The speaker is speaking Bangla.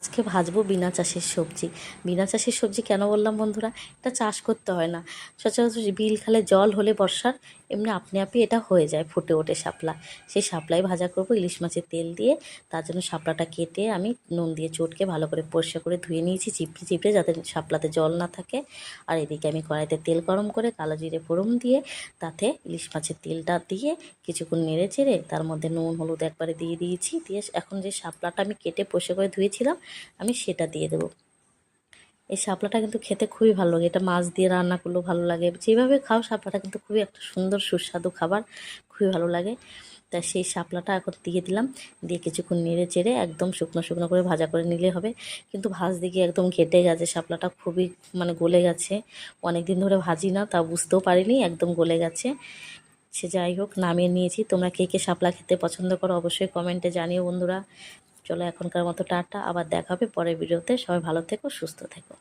আজকে ভাজবো বিনা চাষের সবজি। বিনা চাষের সবজি কেন বললাম বন্ধুরা, এটা চাষ করতে হয় না। সচরাচর বিল খালে জল হলে বর্ষার এমনি আপনি আপনি এটা হয়ে যায়, ফুটে ওঠে শাপলা। সেই শাপলাই ভাজা করব ইলিশ মাছের তেল দিয়ে। তার জন্য শাপলাটা কেটে আমি নুন দিয়ে চটকে ভালো করে পরিষ্কার করে ধুয়ে নিয়েছি চিপড়ে চিপড়ে, যাতে শাপলাতে জল না থাকে। আর এদিকে আমি কড়াইতে তেল গরম করে কালো জিরে ফোড়ন দিয়ে তাতে ইলিশ মাছের তেলটা দিয়ে কিছুক্ষণ নেড়ে চেড়ে তার মধ্যে নুন হলুদ একবারে দিয়ে দিয়েছি। দিয়ে এখন যে শাপলাটা আমি কেটে পরিষ্কার করে ধুয়েছিলাম আমি সেটা দিয়ে দেবো। এই শাপলাটা কিন্তু খেতে খুবই ভালো লাগে, এটা মাছ দিয়ে রান্না করলেও ভালো লাগে, যেভাবে খাও শাপলাটা কিন্তু খুবই একটা সুন্দর সুস্বাদু খাবার, খুবই ভালো লাগে। তা সেই শাপলাটা এখন দিয়ে দিলাম, দিয়ে কিছুক্ষণ নেড়ে চেড়ে একদম শুকনো শুকনো করে ভাজা করে নিলে হবে। কিন্তু ভাজতে গিয়ে একদম ঘেটে গেছে শাপলাটা, খুবই গলে গেছে। অনেক দিন ধরে ভাজি না, তা বুঝতেও পারিনি একদম গলে গেছে। সে যাই হোক, নামিয়ে নিয়েছি। তোমরা কে কে শাপলা খেতে পছন্দ করো অবশ্যই কমেন্টে জানিও বন্ধুরা। চলো এখনকার মতো টাটা, আবার দেখা হবে পরের ভিডিওতে। সবাই ভালো থেকো, সুস্থ থেকো।